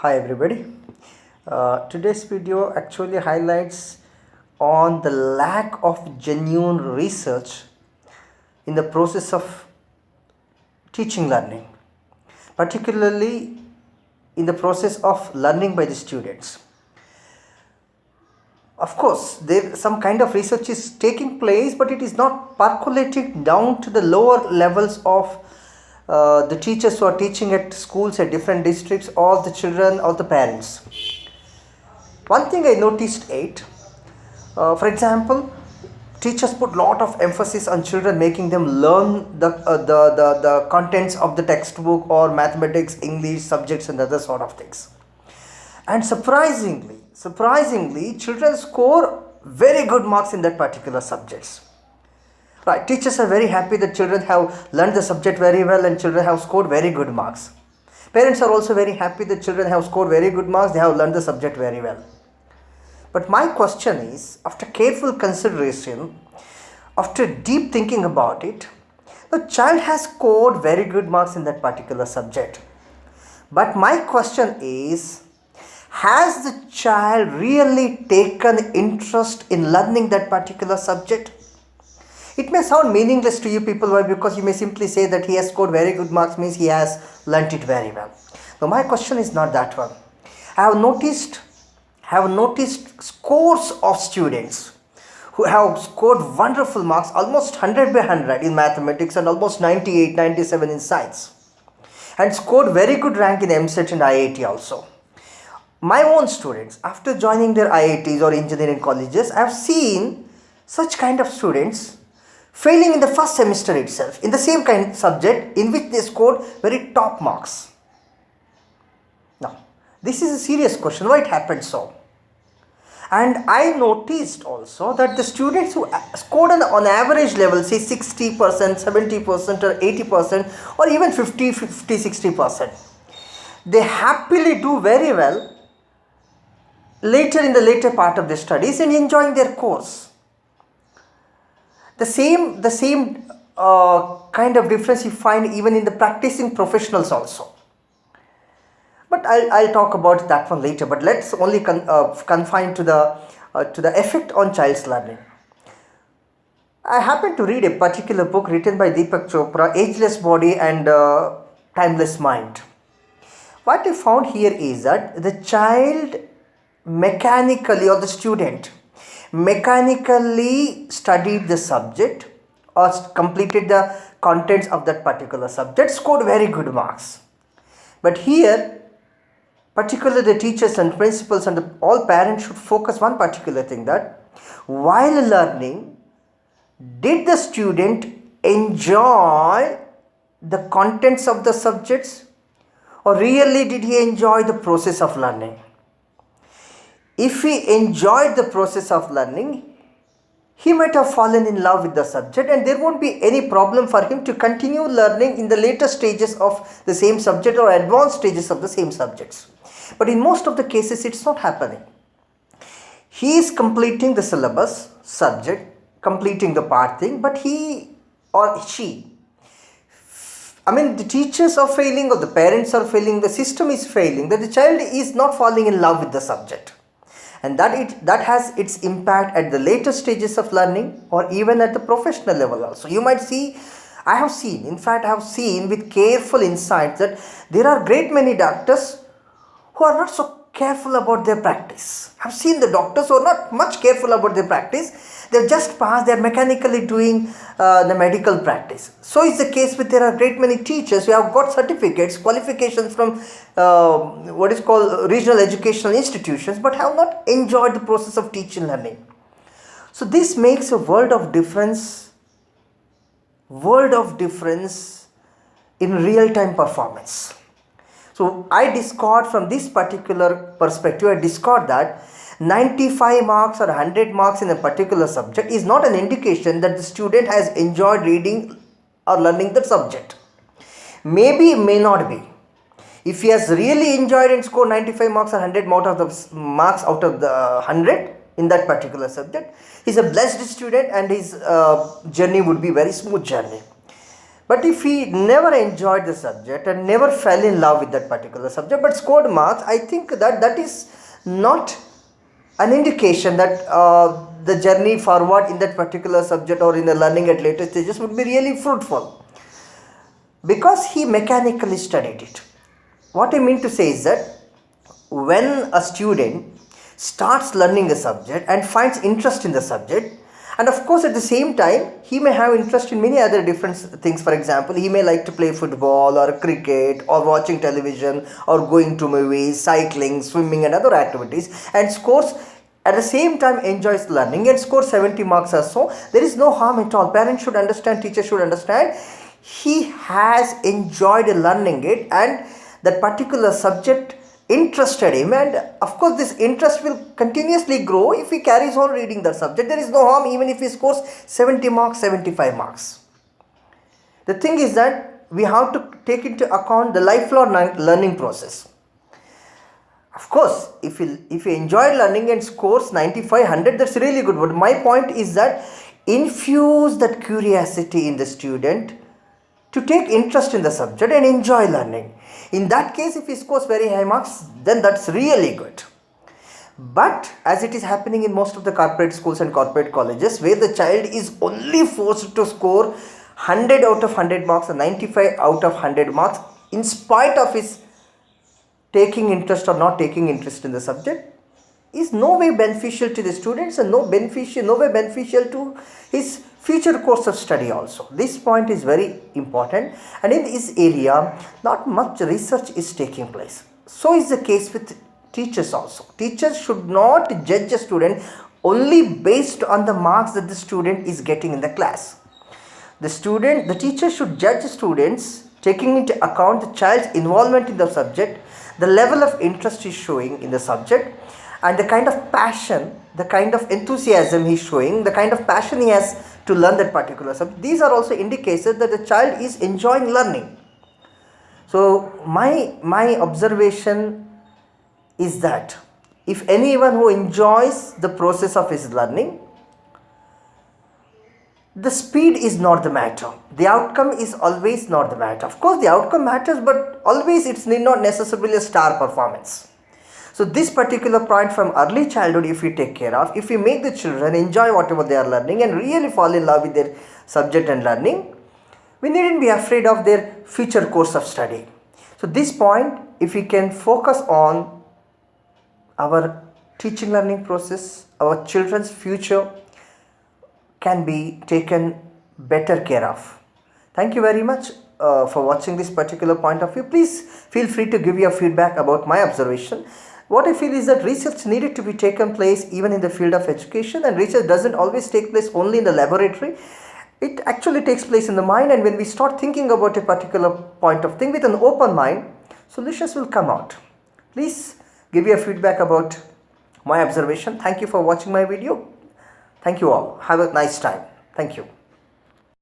Hi everybody. Today's video actually highlights on the lack of genuine research in the process of teaching learning, particularly in the process of learning by the students. Of course, there some kind of research is taking place, but it is not percolating down to the lower levels of the teachers who are teaching at schools at different districts, or the children, or the parents. One thing I noticed for example, teachers put lot of emphasis on children, making them learn the contents of the textbook or mathematics, English subjects, and other sort of things. And surprisingly, children score very good marks in that particular subjects. Right, teachers are very happy that children have learned the subject very well and children have scored very good marks. Parents are also very happy that children have scored very good marks, they have learned the subject very well. But my question is, after careful consideration, after deep thinking about it, the child has scored very good marks in that particular subject. But my question is, has the child really taken interest in learning that particular subject? It may sound meaningless to you people, why? Because you may simply say that he has scored very good marks means he has learnt it very well. Now my question is not that one. I have noticed scores of students who have scored wonderful marks, almost 100 by 100 in mathematics and almost 98, 97 in science, and scored very good rank in MSET and IIT also. My own students, after joining their IITs or engineering colleges, I have seen such kind of students failing in the first semester itself in the same kind of subject in which they scored very top marks. Now, this is a serious question, why it happened so? And I noticed also that the students who scored on average level, say 60%, 70% or 80% or even 50, 60%, they happily do very well in the later part of the studies and enjoying their course. The same kind of difference you find even in the practicing professionals also. But I'll talk about that one later. But let's only confine to the effect on child's learning. I happened to read a particular book written by Deepak Chopra, Ageless Body and Timeless Mind. What I found here is that the child mechanically, or the student mechanically studied the subject or completed the contents of that particular subject, scored very good marks. But here, particularly the teachers and principals and all parents should focus one particular thing, that while learning, did the student enjoy the contents of the subjects, or really did he enjoy the process of learning? If he enjoyed the process of learning, he might have fallen in love with the subject and there won't be any problem for him to continue learning in the later stages of the same subject or advanced stages of the same subjects. But in most of the cases, it's not happening. He is completing the syllabus, subject, completing the part thing, but he or she, the teachers are failing or the parents are failing, the system is failing, that the child is not falling in love with the subject. And that has its impact at the later stages of learning or even at the professional level also. You might see, I have seen with careful insight that there are great many doctors who are not so careful about their practice. I've seen the doctors who are not much careful about their practice. They've just passed, they're mechanically doing the medical practice. So is the case with there are great many teachers who have got certificates, qualifications from what is called regional educational institutions, but have not enjoyed the process of teaching learning. So this makes a world of difference in real-time performance. So I discard from this particular perspective, I discard that 95 marks or 100 marks in a particular subject is not an indication that the student has enjoyed reading or learning that subject. Maybe, may not be. If he has really enjoyed and scored 95 marks or 100 marks out of the 100 in that particular subject, he's a blessed student and his journey would be very smooth journey. But if he never enjoyed the subject and never fell in love with that particular subject but scored marks, I think that is not an indication that the journey forward in that particular subject or in the learning at later stages would be really fruitful, because he mechanically studied it. What I mean to say is that when a student starts learning a subject and finds interest in the subject, and of course at the same time he may have interest in many other different things. For example, he may like to play football or cricket or watching television or going to movies, cycling, swimming and other activities, and scores at the same time enjoys learning and scores 70 marks or so. There is no harm at all. Parents should understand, teachers should understand, he has enjoyed learning it and that particular subject interested him, and of course this interest will continuously grow if he carries on reading that subject. There is no harm even if he scores 70 marks, 75 marks. The thing is that we have to take into account the lifelong learning process. Of course, if he enjoyed learning and scores 95, 100, that's really good. But my point is that infuse that curiosity in the student to take interest in the subject and enjoy learning. In that case, if he scores very high marks, then that's really good. But as it is happening in most of the corporate schools and corporate colleges, where the child is only forced to score 100 out of 100 marks or 95 out of 100 marks in spite of his taking interest or not taking interest in the subject, is no way beneficial to the students and no way beneficial to his future course of study also. This point is very important, and in this area not much research is taking place. So is the case with teachers also. Teachers should not judge a student only based on the marks that the student is getting in the class. The teacher should judge students taking into account the child's involvement in the subject, the level of interest he is showing in the subject, and the kind of passion, the kind of enthusiasm he is showing, the kind of passion he has to learn that particular subject. These are also indicators that the child is enjoying learning. So my observation is that if anyone who enjoys the process of his learning, the speed is not the matter. The outcome is always not the matter. Of course, the outcome matters, but always it's not necessarily a star performance. So this particular point from early childhood, if we take care of, if we make the children enjoy whatever they are learning and really fall in love with their subject and learning, we needn't be afraid of their future course of study. So this point, if we can focus on our teaching learning process, our children's future can be taken better care of. Thank you very much for watching this particular point of view. Please feel free to give your feedback about my observation. What I feel is that research needed to be taken place even in the field of education, and research doesn't always take place only in the laboratory. It actually takes place in the mind, and when we start thinking about a particular point of thing with an open mind, solutions will come out. Please give your feedback about my observation. Thank you for watching my video. Thank you all. Have a nice time. Thank you.